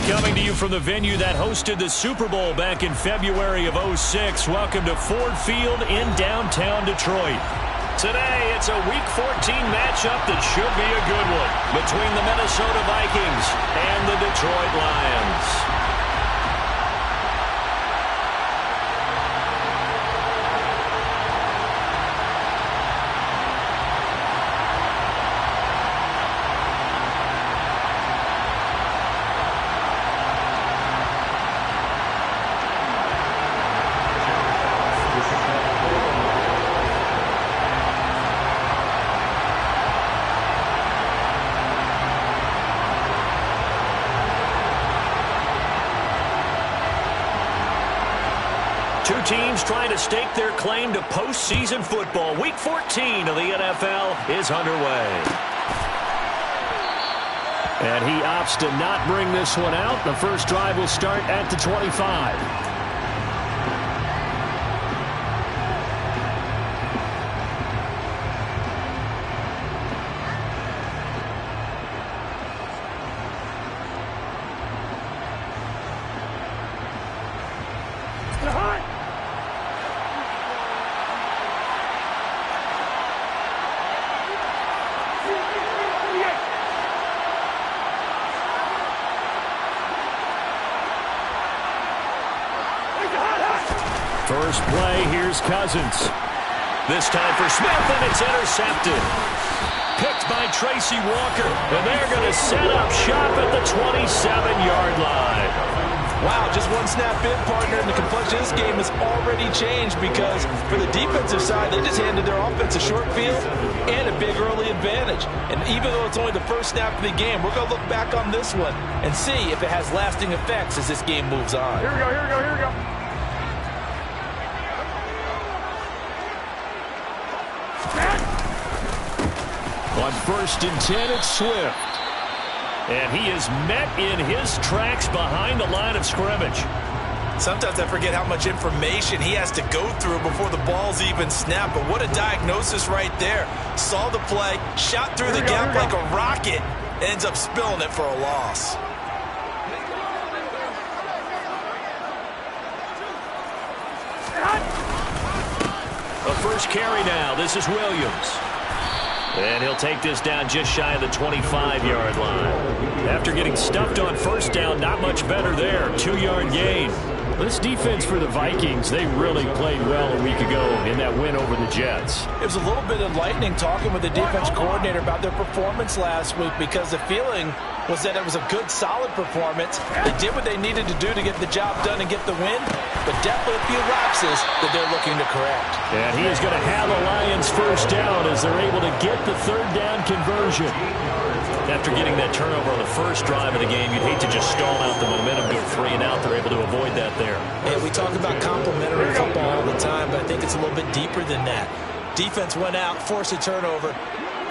Coming to you from the venue that hosted the Super Bowl back in February of '06. Welcome to Ford Field in downtown Detroit. Today, it's a Week 14 matchup that should be a good one between the Minnesota Vikings and the Detroit Lions. Two teams trying to stake their claim to postseason football. Week 14 of the NFL is underway. And he opts to not bring this one out. The first drive will start at the 25. First play, here's Cousins. This time for Smith, and it's intercepted. Picked by Tracy Walker, and they're going to set up shop at the 27-yard line. Wow, just one snap in, partner, and the complexion of this game has already changed because for the defensive side, they just handed their offense a short field and a big early advantage. And even though it's only the first snap of the game, we're going to look back on this one and see if it has lasting effects as this game moves on. Here we go, here we go, here we go. On 1st and 10, it's Swift. And he is met in his tracks behind the line of scrimmage. Sometimes I forget how much information he has to go through before the ball's even snapped. But what a diagnosis right there. Saw the play, shot through the gap like a rocket, ends up spilling it for a loss. A first carry now. This is Williams. And he'll take this down just shy of the 25-yard line. After getting stuffed on first down, not much better there. 2-yard gain. This defense for the Vikings, they really played well a week ago in that win over the Jets. It was a little bit enlightening talking with the defense coordinator about their performance last week because the feeling was that it was a good, solid performance. They did what they needed to do to get the job done and get the win, but definitely a few lapses that they're looking to correct. And he is going to have the Lions first down as they're able to get the third down conversion. After getting that turnover on the first drive of the game, you'd hate to just stall out the momentum, go 3 and out. They're able to avoid that there. And we talk about complementary football all the time, but I think it's a little bit deeper than that. Defense went out, forced a turnover,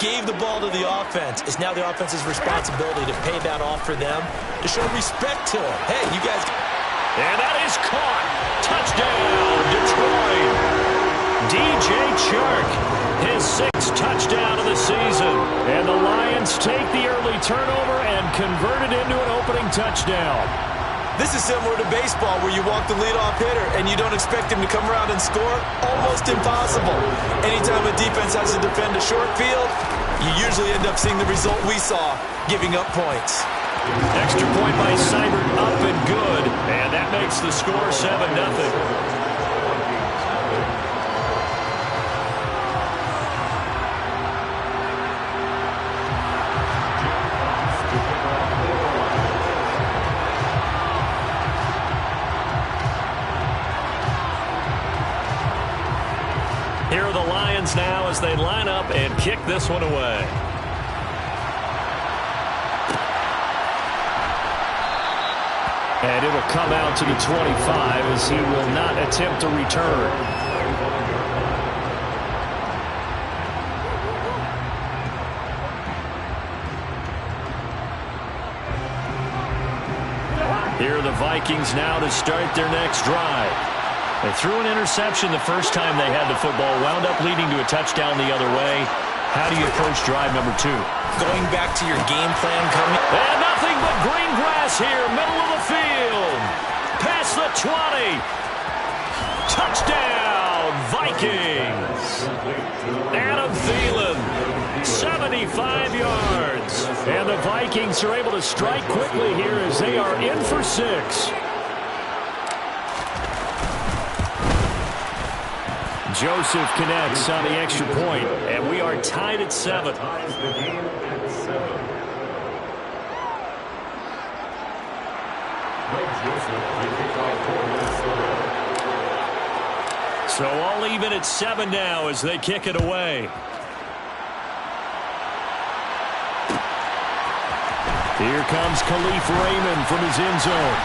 gave the ball to the offense. It's now the offense's responsibility to pay that off for them, to show respect to them. Hey, you guys. And that is caught. Touchdown, Detroit. DJ Chark, his 6th touchdown of the season. And the Lions take the early turnover and convert it into an opening touchdown. This is similar to baseball where you walk the leadoff hitter and you don't expect him to come around and score. Almost impossible. Anytime a defense has to defend a short field, you usually end up seeing the result we saw, giving up points. Extra point by Seibert, up and good. And that makes the score 7-0. Here are the Lions now as they line up and kick this one away. And it'll come out to the 25 as he will not attempt to return. Here are the Vikings now to start their next drive. They threw an interception the first time they had the football, wound up leading to a touchdown the other way. How do you approach drive number 2? going back to your game plan coming. And nothing but green grass here, middle of the field. Past the 20. Touchdown, Vikings. Adam Thielen, 75 yards. And the Vikings are able to strike quickly here as they are in for 6. Joseph connects on the extra point, and we are tied at 7. So all even at 7 now as they kick it away. Here comes Khalif Raymond from his end zone.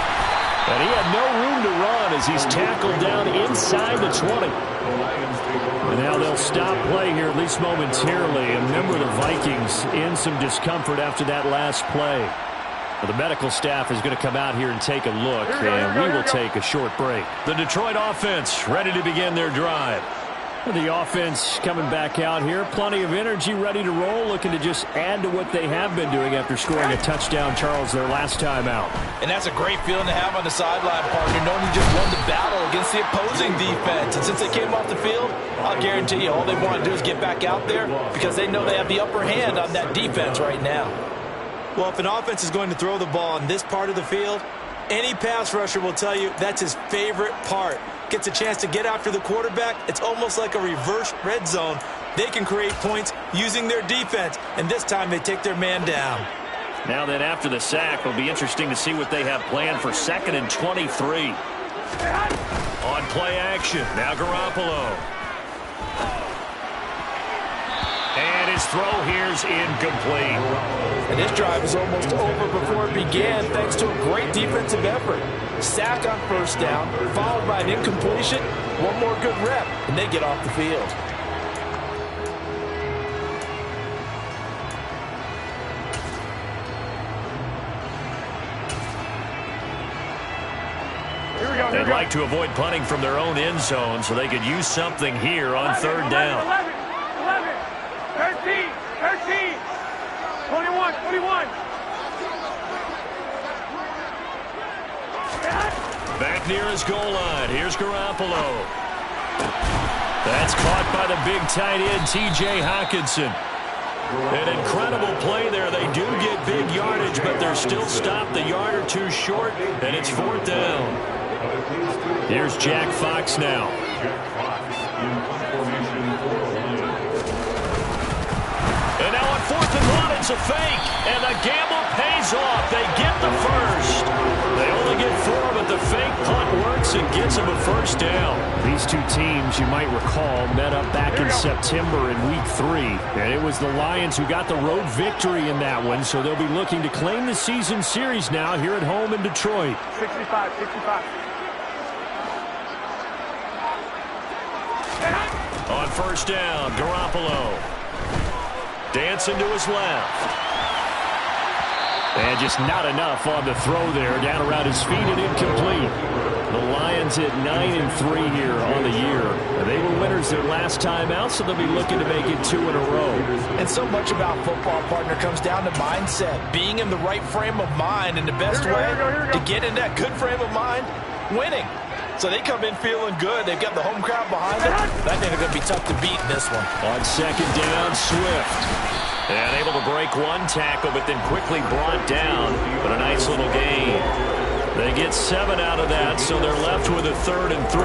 And he had no room to run as he's tackled down inside the 20. And now they'll stop play here, at least momentarily. A member of the Vikings in some discomfort after that last play. Well, the medical staff is going to come out here and take a look, and we will take a short break. The Detroit offense ready to begin their drive. The offense coming back out here. Plenty of energy, ready to roll, looking to just add to what they have been doing after scoring a touchdown, Charles, their last time out. And that's a great feeling to have on the sideline, partner, knowing you just won the battle against the opposing defense. And since they came off the field, I'll guarantee you all they want to do is get back out there because they know they have the upper hand on that defense right now. Well, if an offense is going to throw the ball on this part of the field, any pass rusher will tell you that's his favorite part. Gets a chance to get after the quarterback. It's almost like a reverse red zone. They can create points using their defense, and this time they take their man down. Now then, after the sack, it'll be interesting to see what they have planned for 2nd and 23. On play action, now Garoppolo. And his throw here's incomplete. And this drive is almost over before it began thanks to a great defensive effort. Sack on first down, followed by an incompletion. One more good rep, and they get off the field. They'd like to avoid punting from their own end zone so they could use something here on 3rd down. 11, 13, 21, 21. Back near his goal line. Here's Garoppolo. That's caught by the big tight end, T.J. Hockenson. An incredible play there. They do get big yardage, but they're still stopped a yard or two short, and it's 4th down. Here's Jack Fox now. And now on 4th and 1, it's a fake, and the gamble pays off. They get the first. They only get 4, but the fake punt works and gets them a 1st down. These two teams, you might recall, met up back in September in Week 3, and it was the Lions who got the road victory in that one, so they'll be looking to claim the season series now here at home in Detroit. 65, 65. On 1st down, Garoppolo. Dancing to his left. And just not enough on the throw there. Down around his feet and incomplete. The Lions at 9-3 here on the year. They were winners their last time out, so they'll be looking to make it 2 in a row. And so much about football, partner, comes down to mindset. Being in the right frame of mind, and the best way to get in that good frame of mind, winning. So they come in feeling good. They've got the home crowd behind them. I think they're going to be tough to beat in this one. On 2nd down, Swift. And able to break one tackle, but then quickly brought down. But a nice little gain. They get 7 out of that, so they're left with a 3rd and 3.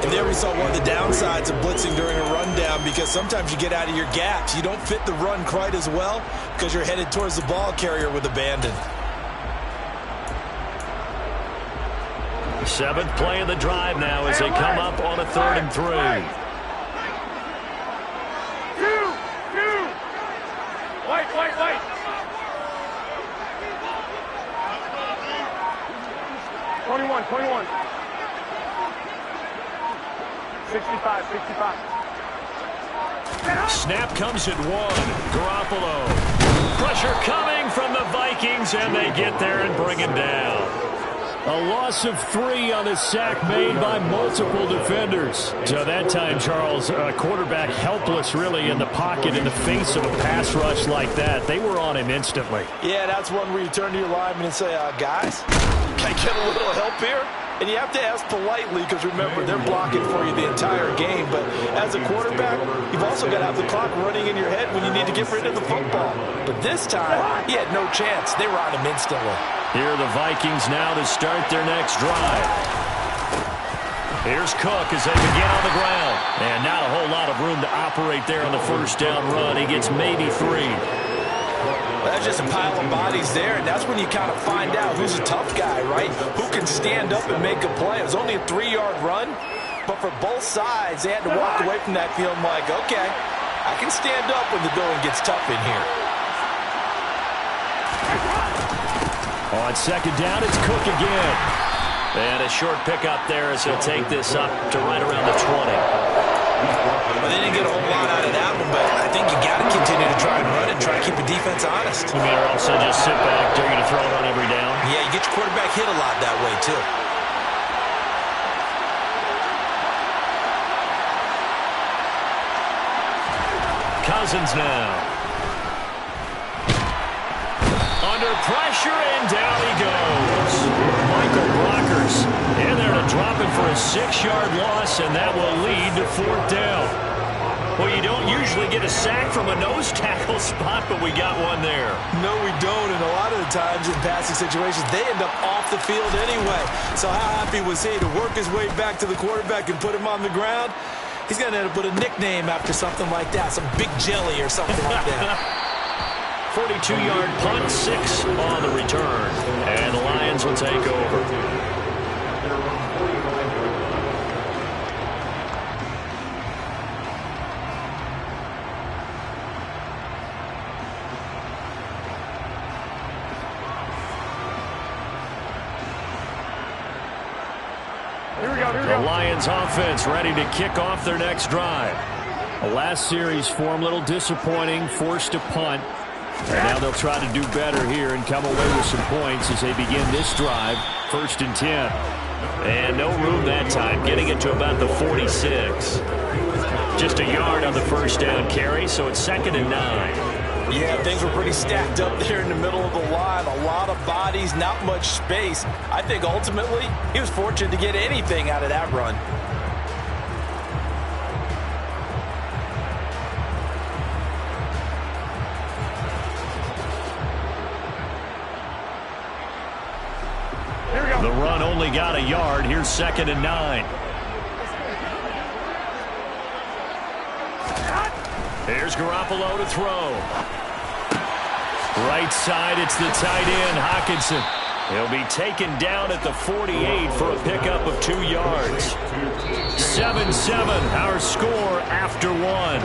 And there we saw one of the downsides of blitzing during a rundown, because sometimes you get out of your gaps. You don't fit the run quite as well because you're headed towards the ball carrier with abandon. 7th play of the drive now as they come up on a 3rd and 3. 2, 2. Wait. 21. 65. Snap comes at 1. Garoppolo. Pressure coming from the Vikings, and they get there and bring him down. A loss of 3 on the sack made by multiple defenders. So that time, Charles, quarterback helpless really in the pocket in the face of a pass rush like that. They were on him instantly. Yeah, that's one where you turn to your lineman and say, guys, can I get a little help here? And you have to ask politely because, remember, they're blocking for you the entire game. But as a quarterback, you've also got to have the clock running in your head when you need to get rid of the football. But this time, he had no chance. They were on him instantly. Here are the Vikings now to start their next drive. Here's Cook as they begin on the ground. And not a whole lot of room to operate there on the first down run. He gets maybe 3. That's just a pile of bodies there, and that's when you kind of find out who's a tough guy, right? Who can stand up and make a play. It was only a 3-yard run, but for both sides, they had to walk away from that feeling like, okay, I can stand up when the going gets tough in here. On second down, it's Cook again. And a short pickup there as he'll take this up to right around the 20. Well, they didn't get a whole lot out of that one, but I think you got to continue to try and run and try to keep the defense honest. You mean, or also just sit back, they're going to throw it on every down? Yeah, you get your quarterback hit a lot that way, too. Cousins now. Under pressure, and down he goes. Michael Brockers in there to drop it for a 6-yard loss, and that will lead to 4th down. Well, you don't usually get a sack from a nose tackle spot, but we got one there. No, we don't, and a lot of the times in passing situations, they end up off the field anyway. So how happy was he to work his way back to the quarterback and put him on the ground? He's going to end up with a nickname after something like that, some Big Jelly or something like that. 42-yard punt, 6 on the return, and the Lions will take over. The Lions offense ready to kick off their next drive. The last series for them, a little disappointing, forced to punt. And now they'll try to do better here and come away with some points as they begin this drive, 1st and 10. And no room that time, getting it to about the 46. Just a yard on the first down carry, so it's 2nd and 9. Yeah, things were pretty stacked up there in the middle of the line. A lot of bodies, not much space. I think ultimately he was fortunate to get anything out of that run. The run only got a yard. Here's 2nd and 9. Here's Garoppolo to throw. Right side, it's the tight end, Hockenson. He'll be taken down at the 48 for a pickup of 2 yards. 7-7, our score after 1.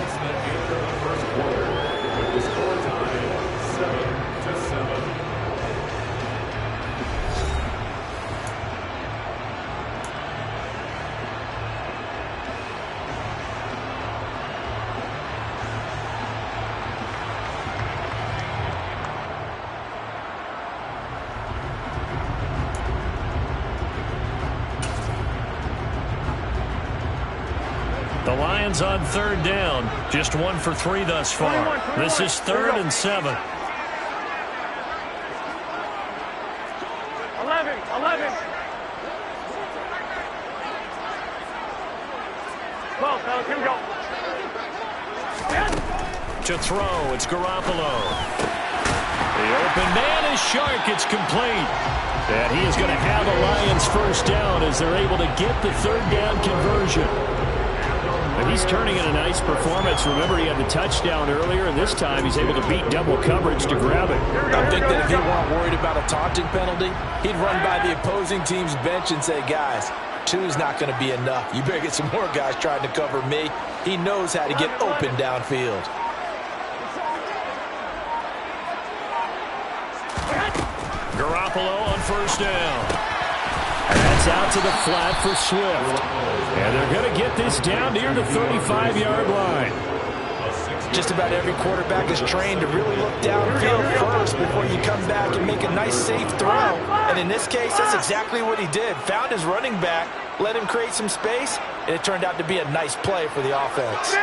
The Lions on 3rd down. Just 1 for 3 thus far. 21. This is 3rd and 7. 11. 11. 12, fellas, here we go. To throw, it's Garoppolo. The open man is Shark. It's complete. And he is going to have the Lions first down as they're able to get the 3rd down conversion. And he's turning in a nice performance. Remember, he had the touchdown earlier, and this time he's able to beat double coverage to grab it. I think that if he weren't worried about a taunting penalty, he'd run by the opposing team's bench and say, guys, 2's not going to be enough. You better get some more guys trying to cover me. He knows how to get open downfield. Garoppolo on first down. And that's out to the flat for Swift. And they're going to get this down near the 35-yard line. Just about every quarterback is trained to really look downfield first before you come back and make a nice, safe throw. And in this case, that's exactly what he did. Found his running back, let him create some space, and it turned out to be a nice play for the offense.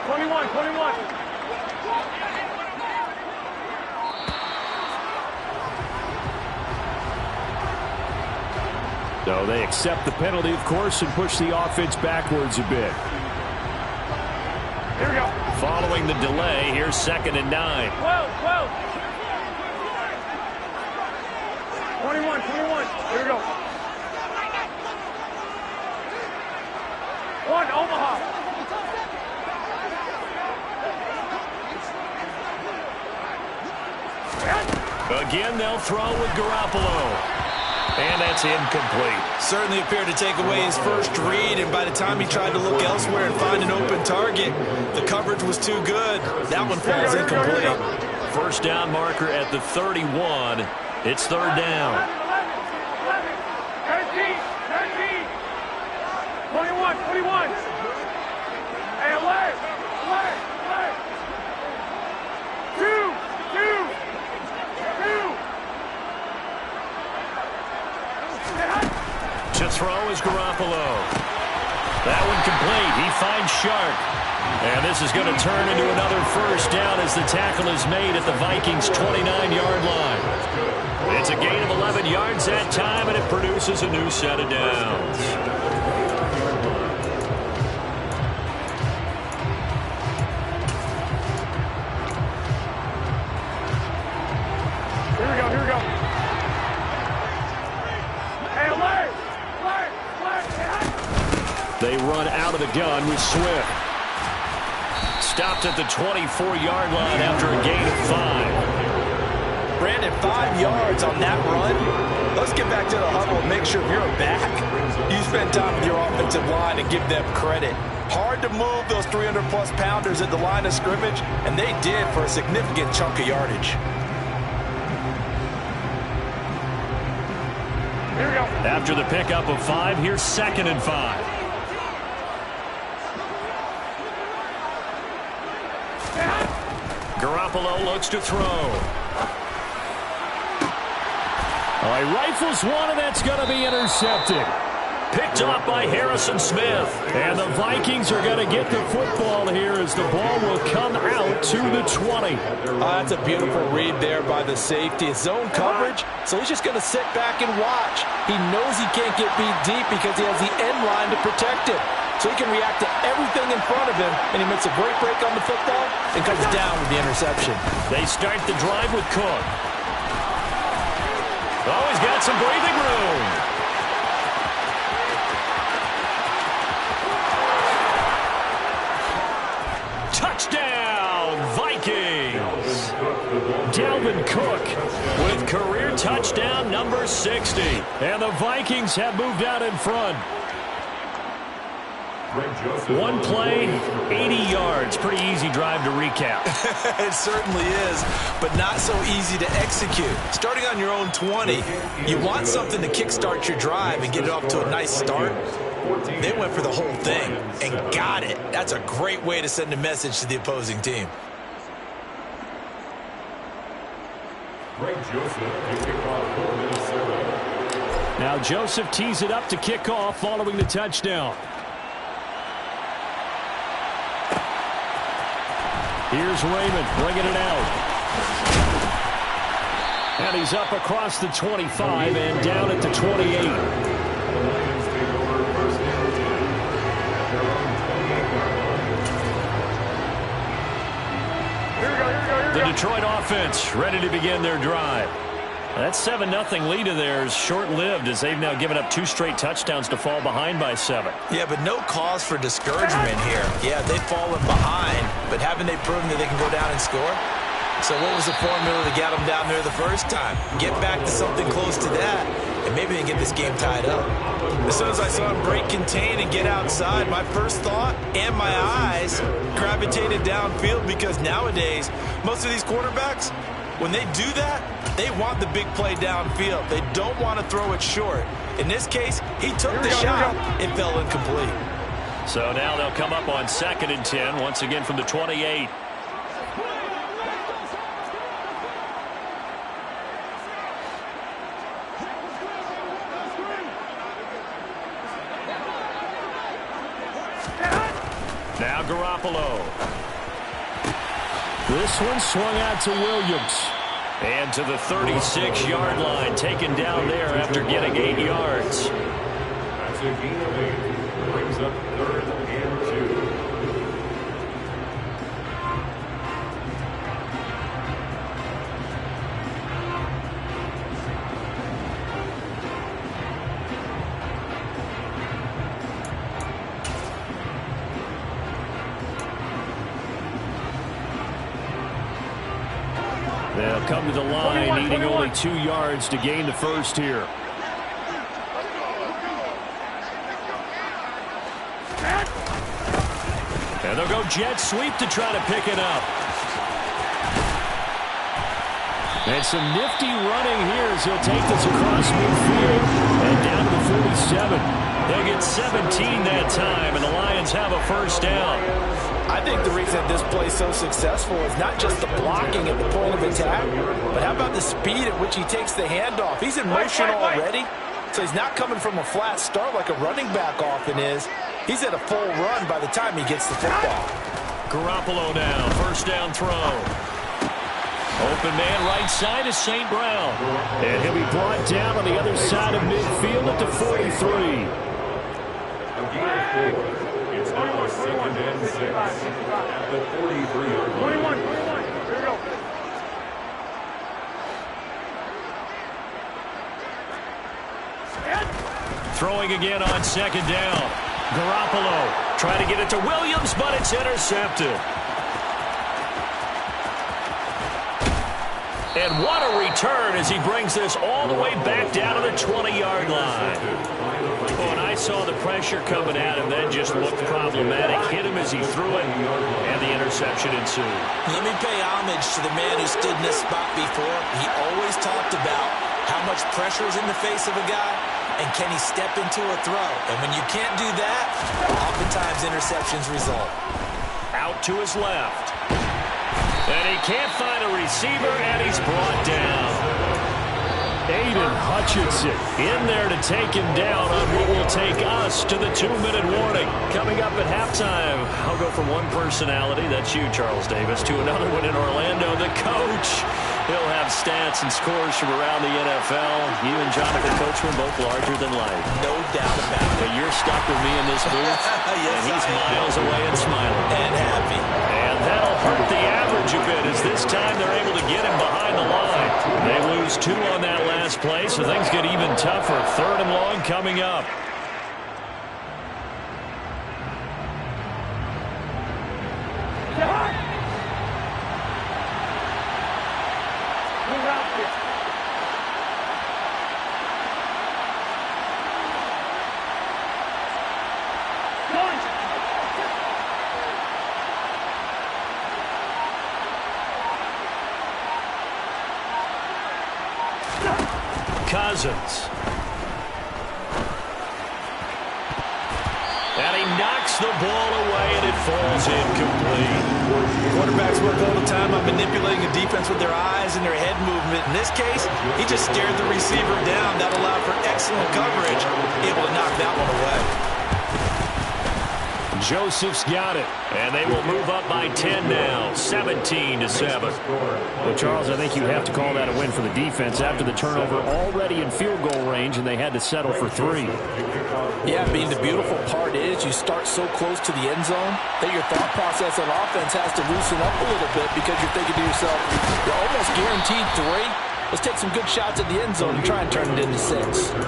21. So they accept the penalty, of course, and push the offense backwards a bit. Here we go. Following the delay, here's 2nd and 9. 12. 21. Here we go. 1, Omaha. Again, they'll throw with Garoppolo. And that's incomplete. Certainly appeared to take away his first read, and by the time he tried to look elsewhere and find an open target, the coverage was too good. That one falls incomplete. First down marker at the 31. It's 3rd down. 13. 21. Hey, alert. 2. To throw is Garoppolo. That one complete. He finds Sharp. And this is going to turn into another first down as the tackle is made at the Vikings' 29-yard line. It's a gain of 11 yards that time, and it produces a new set of downs. Here we go. Hey, alert. They run out of the gun with Swift. Stopped at the 24-yard line after a gain of 5. Brandon, 5 yards on that run. Let's get back to the huddle and make sure if you're a back, you spend time with your offensive line and give them credit. Hard to move those 300-plus pounders at the line of scrimmage, and they did for a significant chunk of yardage. Here we go. After the pickup of 5, here's 2nd and 5. Garoppolo looks to throw. He rifles one, and that's going to be intercepted. Picked up by Harrison Smith. And the Vikings are going to get the football here as the ball will come out to the 20. That's a beautiful read there by the safety. It's zone coverage, so he's just going to sit back and watch. He knows he can't get beat deep because he has the end line to protect him. So he can react to everything in front of him, and he makes a great break on the football and comes down with the interception. They start the drive with Cook. Oh, he's got some breathing room. Touchdown, Vikings. Dalvin Cook with career touchdown number 60. And the Vikings have moved out in front. One play, 80 yards. Pretty easy drive to recap. It certainly is, but not so easy to execute. Starting on your own 20, you want something to kickstart your drive and get it off to a nice start. They went for the whole thing and got it. That's a great way to send a message to the opposing team. Now Joseph tees it up to kick off following the touchdown. Here's Raymond bringing it out. And he's up across the 25 and down at the 28. The Detroit offense ready to begin their drive. That 7-0 lead of theirs short-lived as they've now given up 2 straight touchdowns to fall behind by 7. Yeah, but no cause for discouragement here. Yeah, they've fallen behind, but haven't they proven that they can go down and score? So what was the formula to get them down there the first time? Get back to something close to that, and maybe they can get this game tied up. As soon as I saw him break contain and get outside, my first thought and my eyes gravitated downfield because nowadays, most of these quarterbacks, When they do that, they want the big play downfield. They don't want to throw it short. In this case, he took the shot. It fell incomplete. So now they'll come up on 2nd and 10, once again from the 28. Now Garoppolo. This one swung out to Williams. And to the 36-yard line, taken down there after getting 8 yards. That's a gain of 8. Brings up 3rd and 2. They'll come to the line, needing only 2 yards to gain the first here. And they'll go jet sweep to try to pick it up. And some nifty running here as he'll take this across midfield and down to the 47. They'll get 17 that time, and the Lions have a first down. I think the reason this play is so successful is not just the blocking at the point of attack, but how about the speed at which he takes the handoff? He's in motion already, so he's not coming from a flat start like a running back often is. He's at a full run by the time he gets the football. Garoppolo now, first down throw. Open man right side is St. Brown. And he'll be brought down on the other side of midfield at the 43. It's now 2nd and 6 at the 43-yard line. 21. Here we go. Throwing again on 2nd down. Garoppolo trying to get it to Williams, but it's intercepted. And what a return as he brings this all the way back down to the 20-yard line. Oh, and I saw the pressure coming at him, then just looked problematic. Hit him as he threw it, and the interception ensued. Let me pay homage to the man who stood in this spot before. He always talked about how much pressure is in the face of a guy, and can he step into a throw. And when you can't do that, oftentimes interceptions result. Out to his left. And he can't find a receiver, and he's brought down. Aiden Hutchinson in there to take him down on what will take us to the 2-minute warning. Coming up at halftime, I'll go from one personality, that's you, Charles Davis, to another one in Orlando, the coach. He'll have stats and scores from around the NFL. You and Jonathan Coachman both larger than life. No doubt about it. But you're stuck with me in this booth, Yes, and he's miles away and smiling. And happy. And that'll hurt the average a bit as this time they're able to get him behind the line. They lose 2 on that last play, so things get even tougher. 3rd and long coming up. Cousins. And he knocks the ball away, and it falls incomplete. Quarterbacks work all the time on manipulating a defense with their eyes and their head movement. In this case, he just stared the receiver down. That allowed for excellent coverage, able to knock that one away. Joseph's got it, and they will move up by 10 now, 17-7. Well, Charles, I think you have to call that a win for the defense after the turnover already in field goal range, and they had to settle for 3. Yeah, Bean, the beautiful part is you start so close to the end zone that your thought process on offense has to loosen up a little bit because you're thinking to yourself, you're almost guaranteed 3. Let's take some good shots at the end zone and try and turn it into 6. The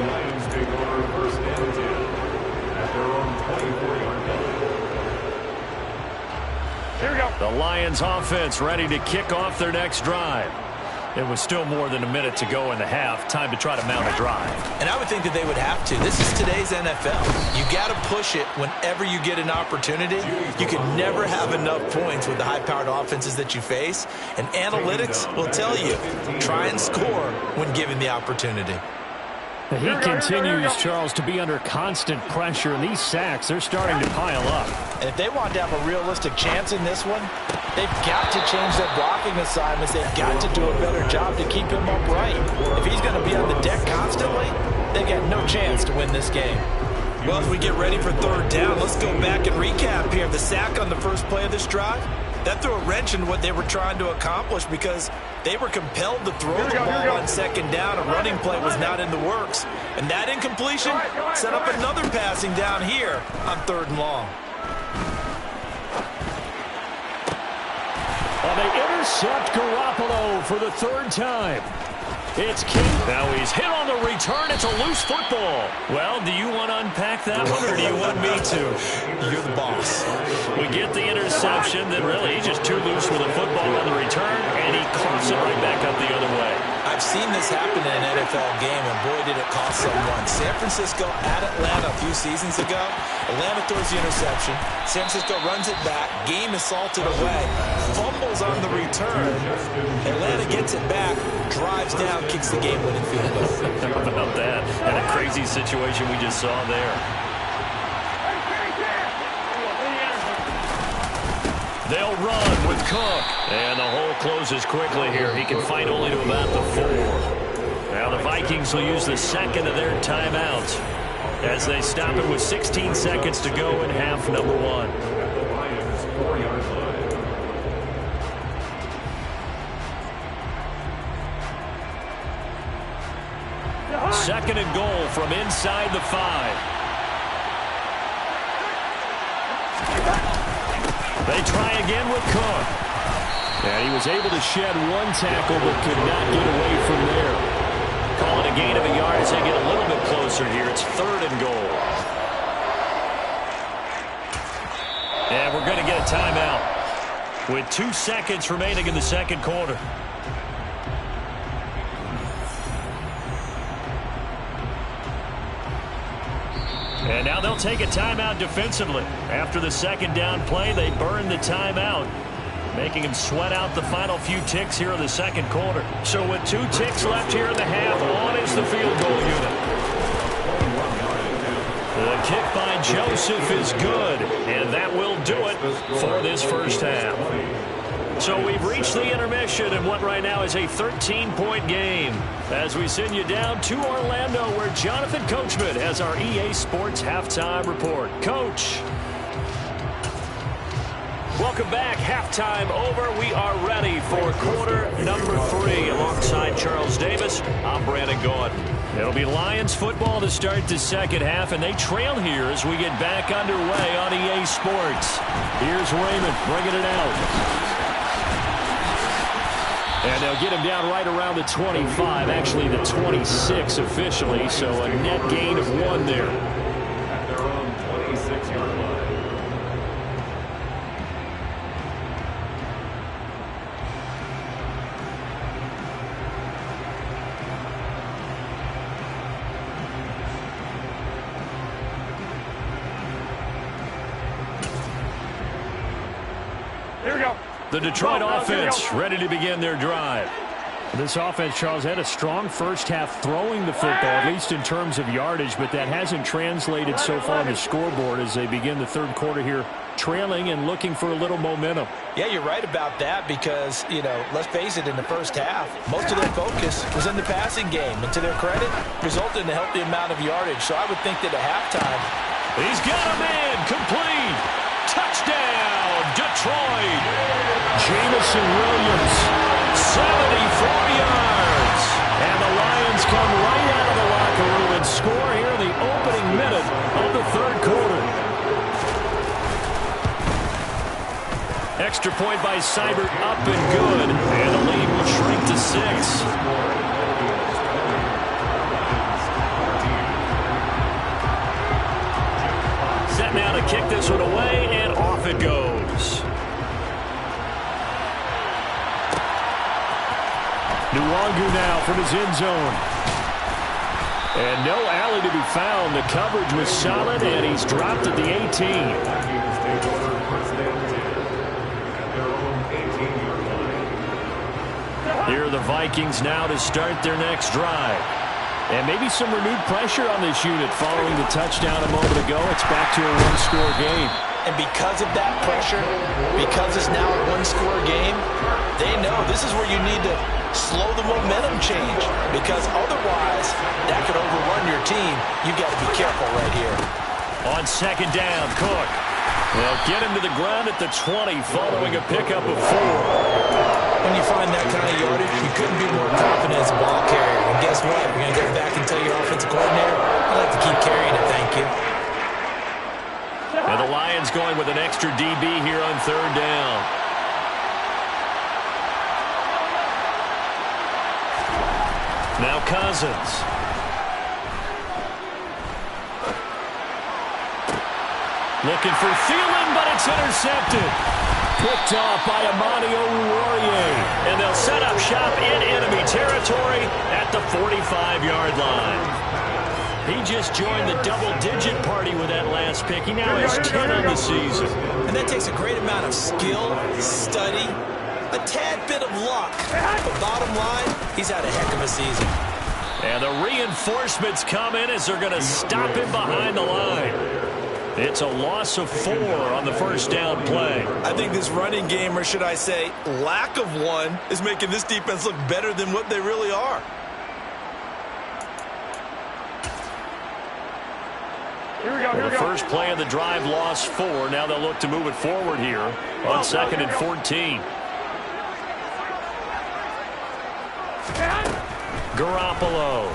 Lions take over 1st and 10 at their own 24-yard line. Here we go. The Lions offense ready to kick off their next drive. It was still more than a minute to go in the half. Time to try to mount a drive. And I would think that they would have to. This is today's NFL. You got to push it whenever you get an opportunity. You can never have enough points with the high-powered offenses that you face. And analytics will tell you, try and score when given the opportunity. He continues, Charles, to be under constant pressure, and these sacks, they're starting to pile up. And if they want to have a realistic chance in this one, they've got to change their blocking assignments. They've got to do a better job to keep him upright. If he's going to be on the deck constantly, they've got no chance to win this game. Well, as we get ready for third down, let's go back and recap here. The sack on the first play of this drive, that threw a wrench in what they were trying to accomplish because they were compelled to throw the ball on second down. A running play was not in the works. And that incompletion set up another passing down here on third and long. Well, they intercept Garoppolo for the third time. It's King. Now he's hit on the return. It's a loose football. Well, do you want to unpack that one, or do you want me to? You're the boss. We get the interception, then really he's just too loose with a football on the return, and he coughs it right back up the other way. I've seen this happen in an NFL game, and boy, did it cost someone. San Francisco at Atlanta a few seasons ago. Atlanta throws the interception. San Francisco runs it back. Game is salted away. Fumbles on the return. Atlanta gets it back, drives down, kicks the game-winning field goal. How about that? And a crazy situation we just saw there. They'll run with Cook. And the hole closes quickly here. He can fight only to about the 4. Now the Vikings will use the second of their timeouts as they stop it with 16 seconds to go in half number 1. Second and goal from inside the 5. They try again with Cook. And he was able to shed one tackle but could not get away from there. Call it a gain of a yard as they get a little bit closer here. It's third and goal. And we're going to get a timeout with 2 seconds remaining in the second quarter. And now they'll take a timeout defensively. After the second down play, they burn the timeout, making him sweat out the final few ticks here in the second quarter. So with 2 ticks left here in the half, on is the field goal unit. The kick by Joseph is good, and that will do it for this first half. So we've reached the intermission in what right now is a 13-point game as we send you down to Orlando where Jonathan Coachman has our EA Sports Halftime Report. Coach. Welcome back. Halftime over. We are ready for quarter number 3 alongside Charles Davis. I'm Brandon Gordon. It'll be Lions football to start the second half, and they trail here as we get back underway on EA Sports. Here's Raymond bringing it out. And they'll get him down right around the 25, actually the 26 officially, so a net gain of 1 there. At their own 26-yard line. Here we go. The Detroit offense ready to begin their drive. This offense, Charles, had a strong first half throwing the football, at least in terms of yardage, but that hasn't translated so far on the scoreboard as they begin the third quarter here, trailing and looking for a little momentum. Yeah, you're right about that because, you know, let's face it, in the first half, most of their focus was in the passing game. And to their credit, resulted in a healthy amount of yardage. So I would think that at halftime, he's got a man complete. Touchdown, Detroit. Jamison Williams, 74 yards. And the Lions come right out of the locker room and score here in the opening minute of the third quarter. Extra point by Seibert, up and good. And the lead will shrink to 6. Now to kick this one away, and off it goes. New Onwenu now from his end zone. And no alley to be found. The coverage was solid, and he's dropped at the 18. Vikings take over first and 10 at their own 18-yard line. Here are the Vikings now to start their next drive. And maybe some renewed pressure on this unit following the touchdown a moment ago. It's back to a one-score game. And because of that pressure, because it's now a one-score game, they know this is where you need to slow the momentum change, because otherwise that could overrun your team. You got to be careful right here. On second down, Cook. They'll get him to the ground at the 20 following a pickup of 4. When you find that kind of yardage, you couldn't be more confident as a ball carrier. And guess what? You're going to go back and tell your offensive coordinator, I'd like to keep carrying it, thank you. And the Lions going with an extra DB here on third down. Now Cousins. Looking for Thielen, but it's intercepted. Picked off by Amani Oruwariye. And they'll set up shop in enemy territory at the 45-yard line. He just joined the double-digit party with that last pick. He now has 10 on the season. And that takes a great amount of skill, study, a tad bit of luck. But bottom line, he's had a heck of a season. And the reinforcements come in as they're going to stop him behind the line. It's a loss of 4 on the first down play. I think this running game, or should I say lack of one, is making this defense look better than what they really are. Here we go, here we The go. first play of the drive lost 4. Now they'll look to move it forward here on second and 14. Garoppolo.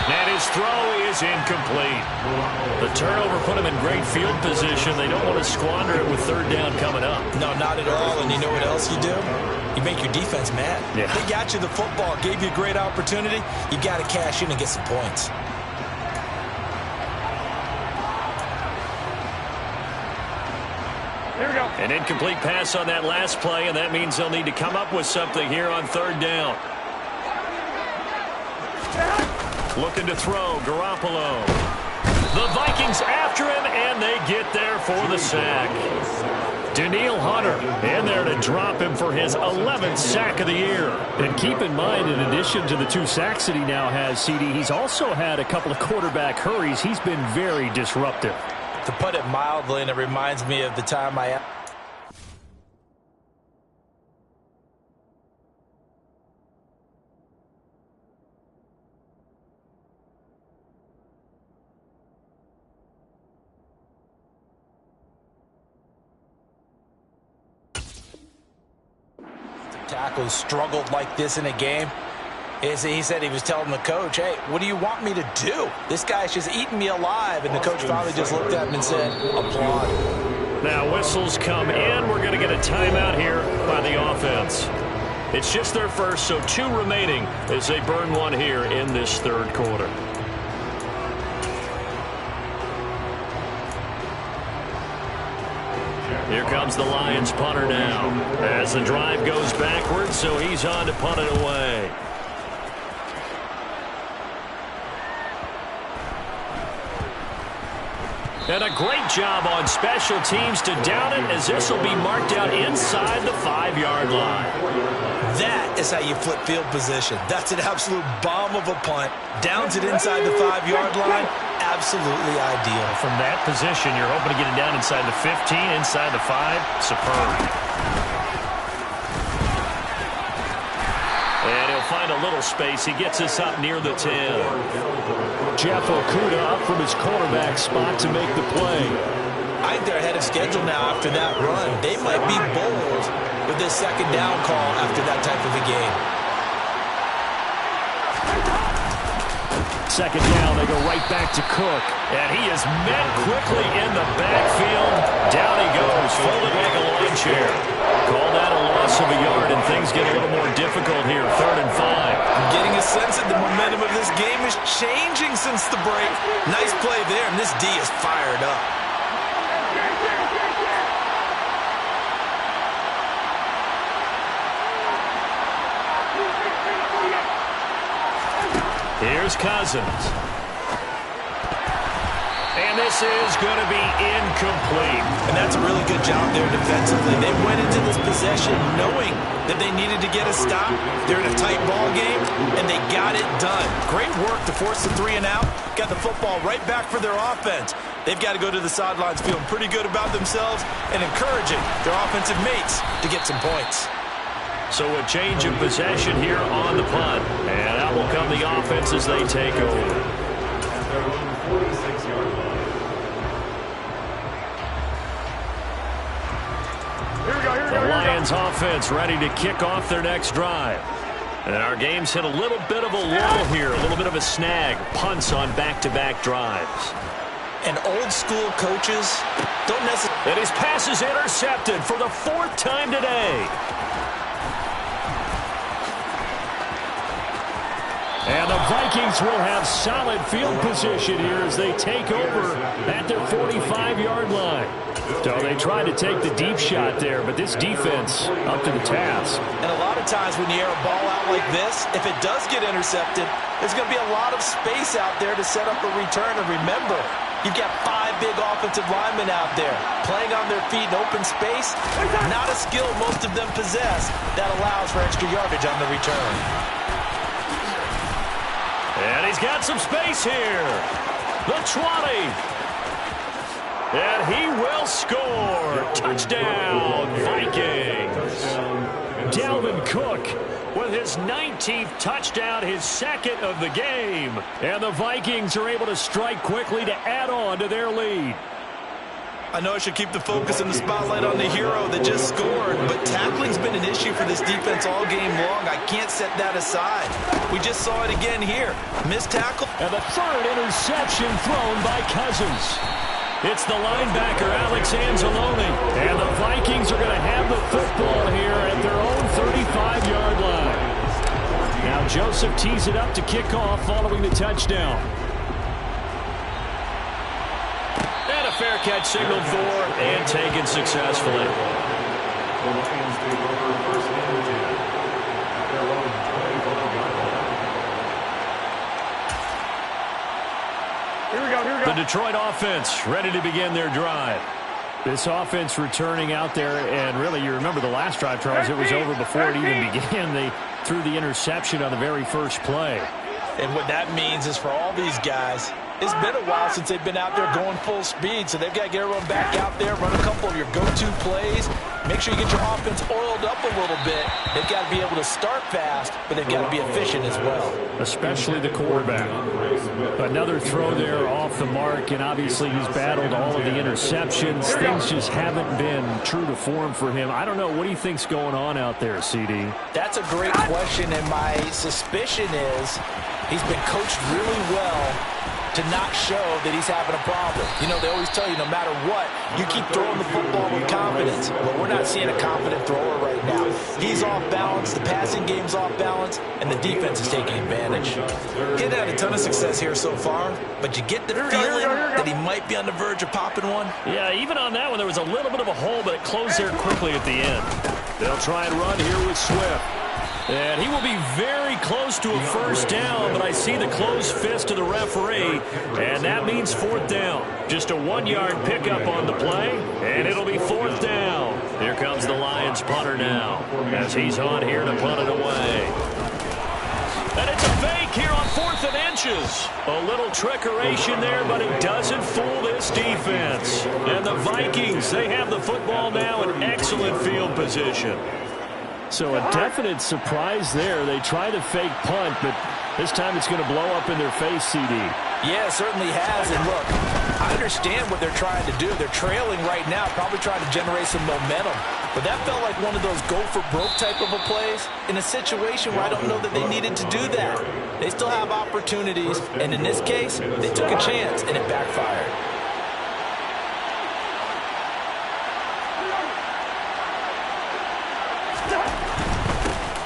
And his throw is incomplete. The turnover put him in great field position. They don't want to squander it with third down coming up. No, not at all. And you know what else you do? You make your defense mad. Yeah. They got you the football, gave you a great opportunity. You got to cash in and get some points. Here we go. An incomplete pass on that last play, and that means they'll need to come up with something here on third down. Looking to throw, Garoppolo. The Vikings after him, and they get there for the sack. Danielle Hunter in there to drop him for his 11th sack of the year. And keep in mind, in addition to the 2 sacks that he now has, CD, he's also had a couple of quarterback hurries. He's been very disruptive. To put it mildly, and it reminds me of the time I... tackles struggled like this in a game. He said he was telling the coach, hey, what do you want me to do? This guy's just eating me alive. And the coach finally just looked at him and said, applaud. Now whistles come in. We're going to get a timeout here by the offense. It's just their first, so 2 remaining as they burn one here in this third quarter. Here comes the Lions punter now as the drive goes backwards, so he's on to punt it away. And a great job on special teams to down it, as this will be marked out inside the 5-yard line. That is how you flip field position. That's an absolute bomb of a punt. Downs it inside the 5-yard line. Absolutely ideal. From that position, you're hoping to get it down inside the 15, inside the 5. Superb. And he'll find a little space. He gets us up near the 10. Jeff Okudah up from his cornerback spot to make the play. I think they're ahead of schedule now after that run. They might be bold with this second down call after that type of a game. Second down, they go right back to Cook. And he is met quickly in the backfield. Down he goes, folded like a lawn chair. Call that a loss of a yard, and things get a little more difficult here. 3rd and 5. I'm getting a sense that the momentum of this game is changing since the break. Nice play there, and this D is fired up. is Cousins. And this is going to be incomplete. And that's a really good job there defensively. They went into this possession knowing that they needed to get a stop. They're in a tight ball game, and they got it done. Great work to force the 3 and out. Got the football right back for their offense. They've got to go to the sidelines feeling pretty good about themselves and encouraging their offensive mates to get some points. So a change of possession here on the punt. And out will come the offense as they take over. At their own 46-yard line. The Lions offense ready to kick off their next drive. And our game's hit a little bit of a lull here, a little bit of a snag. Punts on back-to-back drives. And old-school coaches don't necessarily... And his pass is intercepted for the 4th time today. And the Vikings will have solid field position here as they take over at their 45-yard line. So they tried to take the deep shot there, but this defense up to the task. And a lot of times when you air a ball out like this, if it does get intercepted, there's going to be a lot of space out there to set up a return. And remember, you've got 5 big offensive linemen out there playing on their feet in open space. Not a skill most of them possess that allows for extra yardage on the return. And he's got some space here. The 20. And he will score. Touchdown, Vikings. Dalvin Cook with his 19th touchdown, his 2nd of the game. And the Vikings are able to strike quickly to add on to their lead. I know I should keep the focus and the spotlight on the hero that just scored, but tackling's been an issue for this defense all game long. I can't set that aside. We just saw it again here. Missed tackle. And the 3rd interception thrown by Cousins. It's the linebacker, Alex Anzalone. And the Vikings are going to have the football here at their own 35-yard line. Now Joseph tees it up to kick off following the touchdown. And a fair catch signaled for and taken successfully. The Lions take over 1st and 10 at their own 25-yard line. Here we go. The Detroit offense ready to begin their drive. This offense returning out there, and really, you remember the last drive, Charles, it was over before it even began. They threw the interception on the very first play. And what that means is for all these guys, it's been a while since they've been out there going full speed, so they've got to get everyone back out there, run a couple of your go-to plays, make sure you get your offense oiled up a little bit. They've got to be able to start fast, but they've got to be efficient as well. Especially the quarterback. Another throw there off the mark, and obviously he's battled all of the interceptions. Things just haven't been true to form for him. I don't know. What do you think's going on out there, CD? That's a great question, and my suspicion is he's been coached really well to not show that he's having a problem. You know, they always tell you no matter what, you keep throwing the football with confidence. But we're not seeing a confident thrower right now. He's off balance, the passing game's off balance, and the defense is taking advantage. He's had a ton of success here so far, but you get the feeling that he might be on the verge of popping one. Yeah, even on that one, there was a little bit of a hole, but it closed there quickly at the end. They'll try and run here with Swift. And he will be very close to a 1st down, but I see the closed fist of the referee, and that means 4th down. Just a 1-yard pickup on the play, and it'll be 4th down. Here comes the Lions punter now, as he's on here to punt it away. And it's a fake here on 4th and inches. A little trickeration there, but it doesn't fool this defense. And the Vikings, they have the football now in excellent field position. So a definite surprise there. They try the fake punt, but this time it's going to blow up in their face, CD. Yeah, it certainly has. And look, I understand what they're trying to do. They're trailing right now, probably trying to generate some momentum. But that felt like one of those go-for-broke type of a plays in a situation where I don't know that they needed to do that. They still have opportunities, and in this case, they took a chance, and it backfired.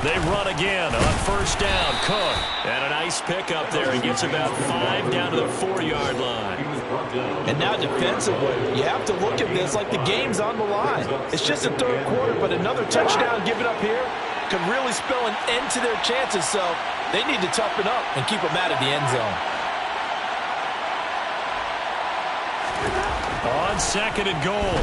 They run again on 1st down. Cook. And a nice pickup there. He gets about 5 down to the 4-yard line. And now defensively, you have to look at this like the game's on the line. It's just a 3rd quarter, but another touchdown given up here. could really spell an end to their chances, so they need to toughen up and keep them out of the end zone. On second and goal,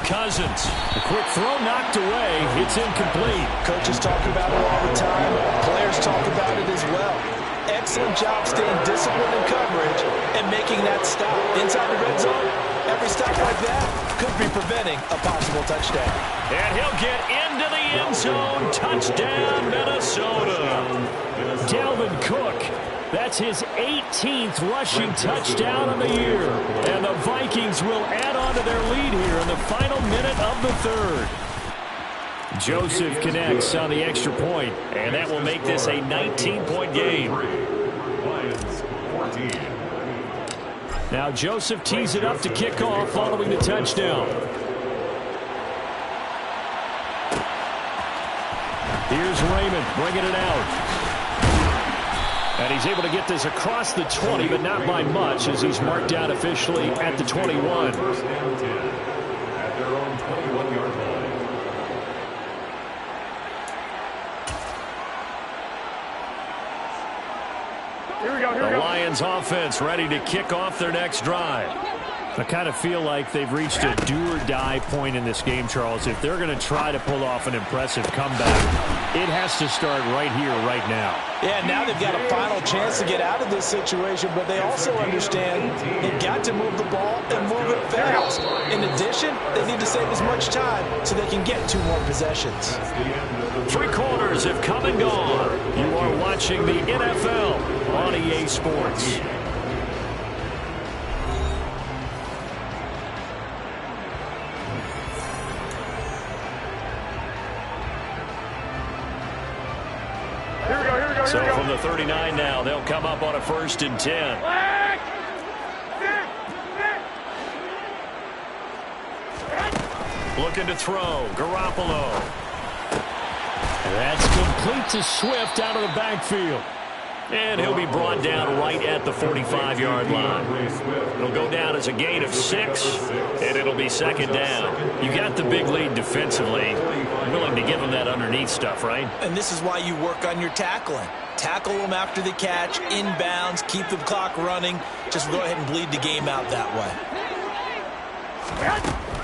Cousins. A quick throw knocked away. It's incomplete. Coaches talk about it all the time. Players talk about it as well. Excellent job staying disciplined in coverage and making that stop. Inside the red zone, every stop like that could be preventing a possible touchdown. And he'll get into the end zone. Touchdown, Minnesota. Dalvin Cook. That's his 18th rushing touchdown of the year. And the Vikings will add on to their lead here in the final minute of the third. Joseph connects on the extra point, and that will make this a 19-point game. Lions 14. Now Joseph tees it up to kick off following the touchdown. Here's Raymond bringing it out. And he's able to get this across the 20, but not by much as he's marked out officially at the 21. First and 10 at their own 21-yard line. Here we go, here we The go. Lions offense ready to kick off their next drive. I kind of feel like they've reached a do-or-die point in this game, Charles. If they're going to try to pull off an impressive comeback, it has to start right here, right now. Yeah, now they've got a final chance to get out of this situation, but they also understand they've got to move the ball and move it fast. In addition, they need to save as much time so they can get 2 more possessions. 3 quarters have come and gone. You are watching the NFL on EA Sports. So from the 39 now, they'll come up on a 1st and 10. Looking to throw, Garoppolo. That's complete to Swift out of the backfield. And he'll be brought down right at the 45-yard line. It'll go down as a gain of 6, and it'll be 2nd down. You got the big lead defensively. Willing to give them that underneath stuff, right? And this is why you work on your tackling. Tackle them after the catch, inbounds, keep the clock running. Just go ahead and bleed the game out that way.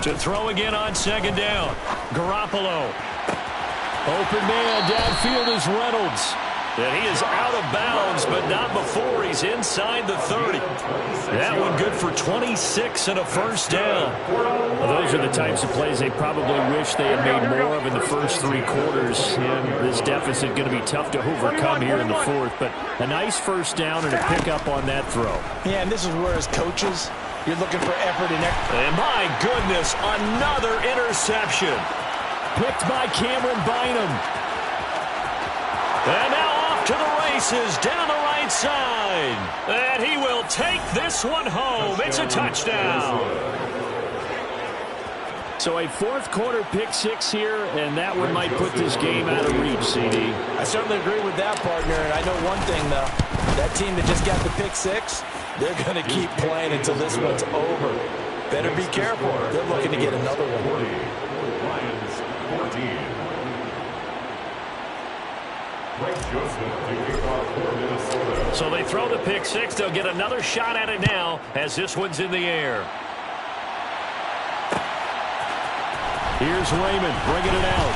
To throw again on 2nd down. Garoppolo. Open man downfield is Reynolds. And he is out of bounds, but not before he's inside the 30. That one good for 26 and a 1st down. Well, those are the types of plays they probably wish they had made more of in the first 3 quarters. And this deficit going to be tough to overcome here in the 4th. But a nice 1st down and a pickup on that throw. Yeah, and this is where as coaches, you're looking for effort and And my goodness, another interception. Picked by Cameron Bynum. And now to the races down the right side. And he will take this one home. It's a touchdown. So a 4th quarter pick 6 here, and that one might put this game out of reach, CD. I certainly agree with that, partner. And I know one thing, though. That team that just got the pick 6, they're going to keep playing until this one's over. Better be careful. They're looking to get another one. Lions 14. So they throw the pick 6. They'll get another shot at it now as this one's in the air. Here's Raymond bringing it out.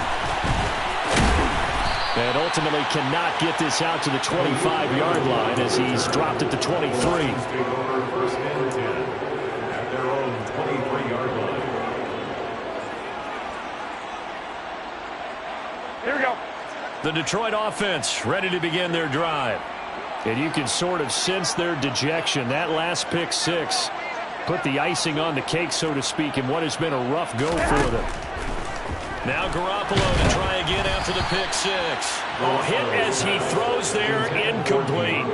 And ultimately cannot get this out to the 25-yard line as he's dropped at the 23. First and 10 at their own 23-yard line. Here we go. The Detroit offense ready to begin their drive. And you can sort of sense their dejection. That last pick 6 put the icing on the cake, so to speak, in what has been a rough go for them. Now Garoppolo to try again after the pick 6. Oh, hit as he throws there, incomplete.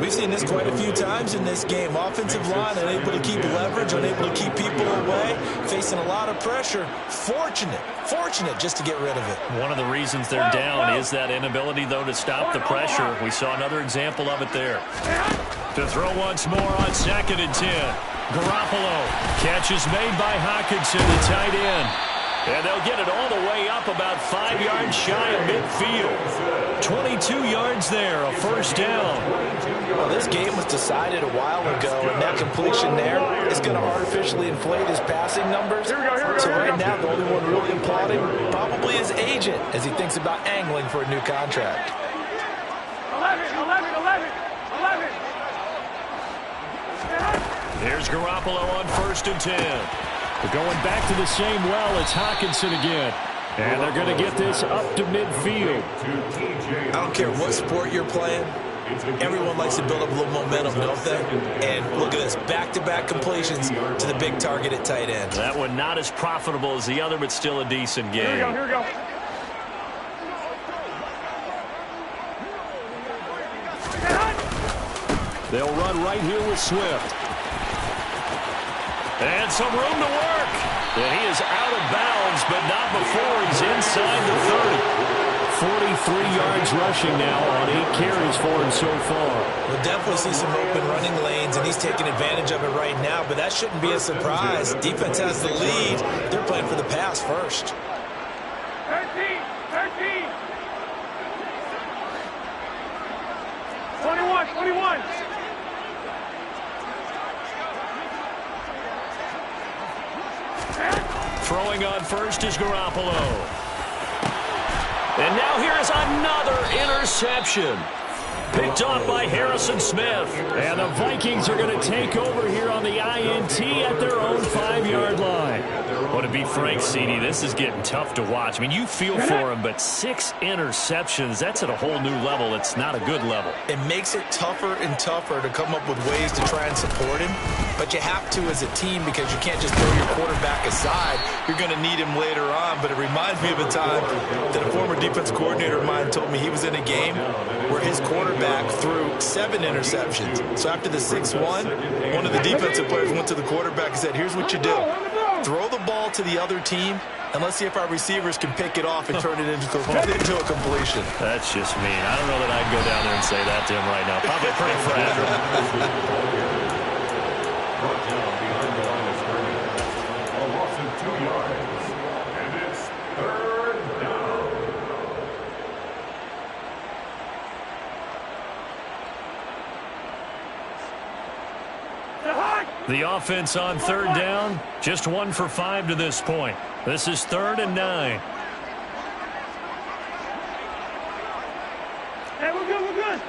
We've seen this quite a few times in this game. Offensive line unable to keep leverage, unable to keep people away, facing a lot of pressure. Fortunate just to get rid of it. One of the reasons they're down is that inability, though, to stop the pressure. We saw another example of it there. To throw once more on 2nd and 10. Garoppolo. Catch is made by Hockenson, the tight end. And they'll get it all the way up about 5 yards shy of midfield. 22 yards there, a first down. Well, this game was decided a while ago, and that completion there is going to artificially inflate his passing numbers. So right now, the only one really applauding probably his agent as he thinks about angling for a new contract. 11. Here's Garoppolo on 1st and 10. They're going back to the same well. It's Hockenson again. And they're going to get this up to midfield. I don't care what sport you're playing. Everyone likes to build up a little momentum, don't they? And look at this, back-to-back completions to the big target at tight end. That one not as profitable as the other, but still a decent game. Here we go. They'll run right here with Swift. And some room to work. And he is out of bounds, but not before he's inside the 30. 43 yards rushing now on 8 carries for him so far. We'll definitely see some open running lanes, and he's taking advantage of it right now, but that shouldn't be a surprise. Defense has the lead. They're playing for the pass first. 13. 21. Throwing on first is Garoppolo. And now here is another interception. Picked off by Harrison Smith. And the Vikings are going to take over here on the INT at their own 5-yard line. Well, to be frank, CD, this is getting tough to watch. I mean, you feel for him, but 6 interceptions, that's at a whole new level. It's not a good level. It makes it tougher and tougher to come up with ways to try and support him, but you have to as a team because you can't just throw your quarterback aside. You're going to need him later on, but it reminds me of a time that a former defense coordinator of mine told me he was in a game where his quarterback threw 7 interceptions. So after the 6th one of the defensive players went to the quarterback and said, here's what you do. Throw the ball to the other team, and let's see if our receivers can pick it off and turn it into a completion. That's just mean. I don't know that I'd go down there and say that to him right now. Probably pretty fragile. Brought down behind the line of scrimmage. A loss of 2 yards. And it's 3rd down. The offense on 3rd down, just 1 for 5 to this point. This is 3rd and 9. Hey, we're good.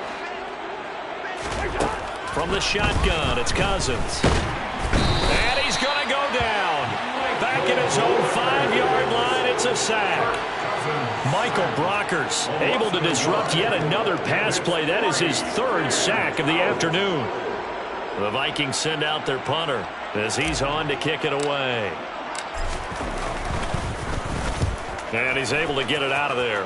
From the shotgun, it's Cousins. And he's going to go down. Back at his own 5-yard line, it's a sack. Michael Brockers able to disrupt yet another pass play. That is his 3rd sack of the afternoon. The Vikings send out their punter as he's on to kick it away. And he's able to get it out of there.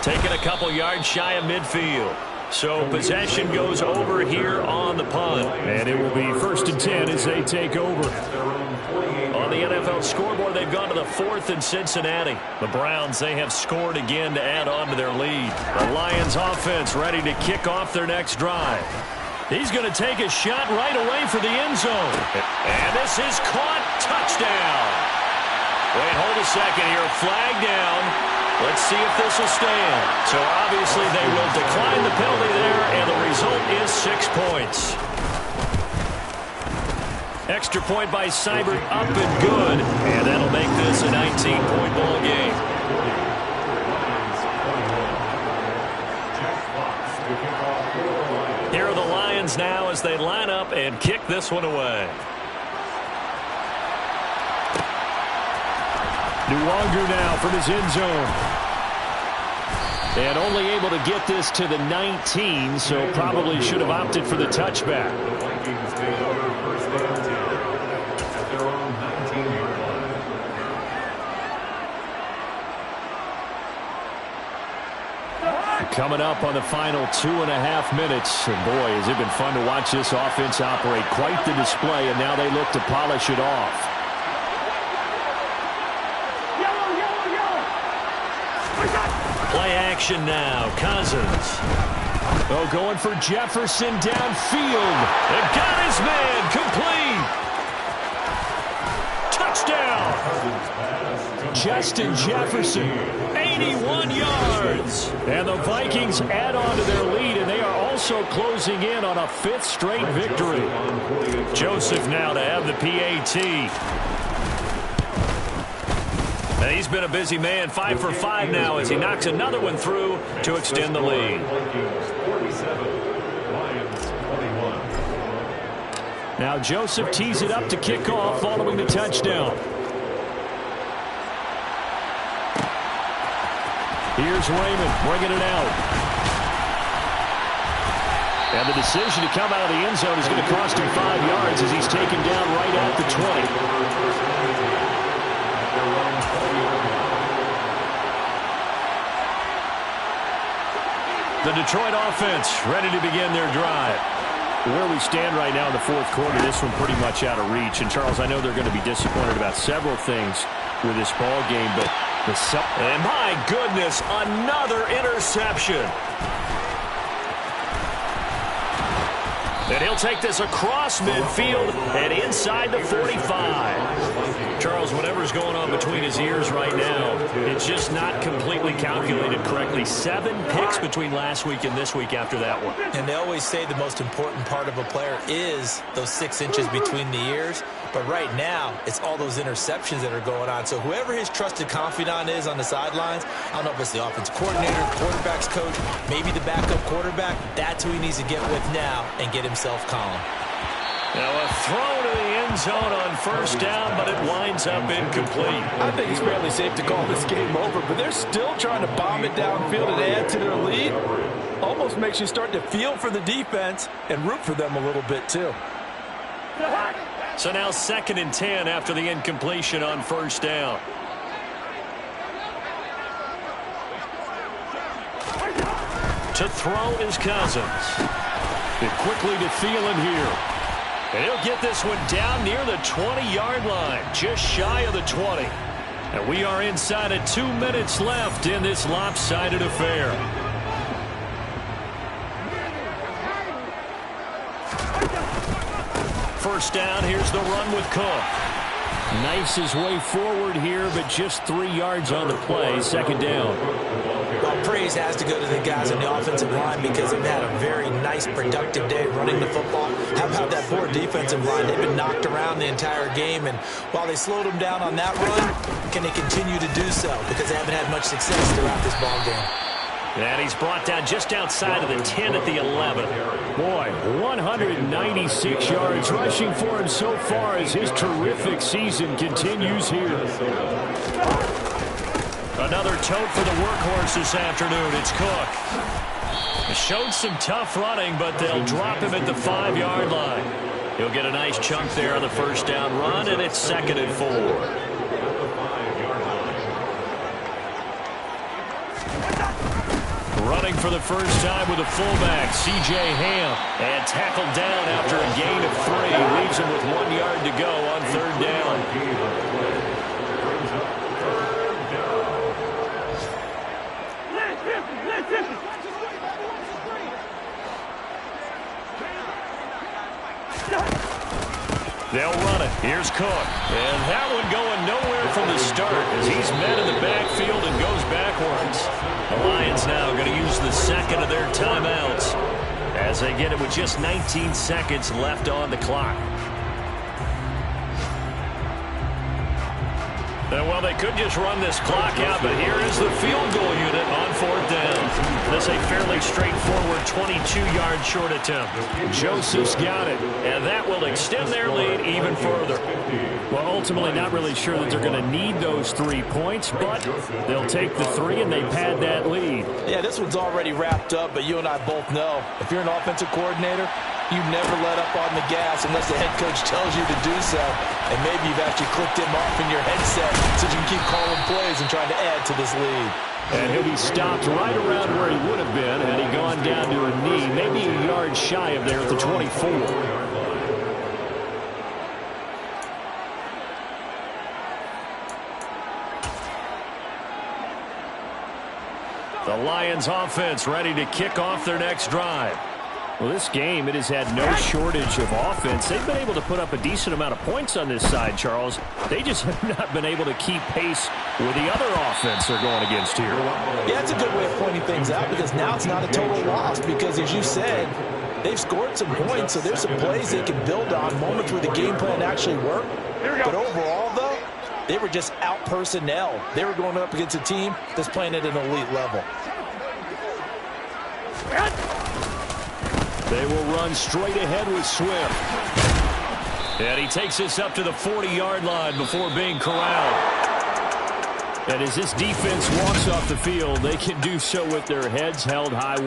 Taking a couple yards shy of midfield. So possession goes over here on the punt. And it will be 1st and 10 as they take over. On the NFL scoreboard, they've gone to the 4th in Cincinnati. The Browns, they have scored again to add on to their lead. The Lions offense ready to kick off their next drive. He's going to take a shot right away for the end zone. And this is caught. Touchdown. Wait, hold a second here. Flag down. Let's see if this will stand. So obviously they will decline the penalty there, and the result is 6 points. Extra point by Seibert up and good. And that'll make this a 19-point ball game. Here are the Lions now as they line up and kick this one away. Nwonger now from his end zone. And only able to get this to the 19, so probably should have opted for the touchback. The Vikings take over 1st and 10 at their own 19-yard line. Coming up on the final 2.5 minutes. And boy, has it been fun to watch this offense operate. Quite the display, and now they look to polish it off. Play action now. Cousins. Oh, going for Jefferson downfield. And got his man complete. Justin Jefferson. 81 yards. And the Vikings add on to their lead, and they are also closing in on a 5th straight victory. Joseph now to have the PAT. And he's been a busy man, 5 for 5 now as he knocks another one through to extend the lead. Now Joseph tees it up to kick off following the touchdown. Here's Raymond bringing it out. And the decision to come out of the end zone is going to cost him 5 yards as he's taken down right at the 20. The Detroit offense ready to begin their drive. Where we stand right now in the 4th quarter, this one pretty much out of reach. And, Charles, I know they're going to be disappointed about several things with this ball game, but and my goodness, another interception. And he'll take this across midfield and inside the 45. Charles, whatever's going on between his ears right now, it's just not completely calculated correctly. 7 picks between last week and this week after that one. And they always say the most important part of a player is those 6 inches between the ears. But right now, it's all those interceptions that are going on. So whoever his trusted confidant is on the sidelines, I don't know if it's the offensive coordinator, quarterback's coach, maybe the backup quarterback, that's who he needs to get with now and get himself calm. Now a throw to the end zone on 1st down, but it winds up incomplete. I think it's fairly safe to call this game over, but they're still trying to bomb it downfield and add to their lead. Almost makes you start to feel for the defense and root for them a little bit too. So now 2nd and 10 after the incompletion on 1st down. To throw is Cousins. And quickly to Thielen here. And he'll get this one down near the 20-yard line, just shy of the 20. And we are inside of 2 minutes left in this lopsided affair. First down, here's the run with Cook. Nice his way forward here, but just 3 yards on the play. 2nd down. Well, praise has to go to the guys on the offensive line because they've had a very nice, productive day running the football. How about that poor defensive line? They've been knocked around the entire game, and while they slowed them down on that run, can they continue to do so? Because they haven't had much success throughout this ball game. And he's brought down just outside of the 10 at the 11. Boy, 196 yards rushing for him so far as his terrific season continues here. Another tote for the workhorse this afternoon. It's Cook. Showed some tough running, but they'll drop him at the 5-yard line. He'll get a nice chunk there on the 1st down run, and it's 2nd and 4. Running for the first time with a fullback, C.J. Ham. And tackled down after a gain of 3. Leaves him with 1 yard to go on 3rd down. They'll run it. Here's Cook. And that one going nowhere from the start as he's met in the backfield and goes backwards. The Lions now going to use the 2nd of their timeouts as they get it with just 19 seconds left on the clock. Well, they could just run this clock out, but here is the field goal unit on 4th down. This is a fairly straightforward 22-yard short attempt. Joseph's got it. And that will extend their lead even further. Well, ultimately not really sure that they're going to need those 3 points, but they'll take the 3 and they pad that lead. Yeah, this one's already wrapped up, but you and I both know if you're an offensive coordinator, you never let up on the gas unless the head coach tells you to do so. And maybe you've actually clicked him off in your headset so you can keep calling plays and trying to add to this lead. And he'll be stopped right around where he would have been had he gone down to a knee, maybe a yard shy of there at the 24. The Lions offense ready to kick off their next drive. Well, this game, it has had no shortage of offense. They've been able to put up a decent amount of points on this side, Charles. They just have not been able to keep pace with the other offense they're going against here. Yeah, it's a good way of pointing things out because now it's not a total loss because, as you said, they've scored some points, so there's some plays they can build on, moments where the game plan actually worked. But overall, though, they were just out personnel. They were going up against a team that's playing at an elite level. They will run straight ahead with Swift. And he takes this up to the 40-yard line before being corralled. And as this defense walks off the field, they can do so with their heads held high.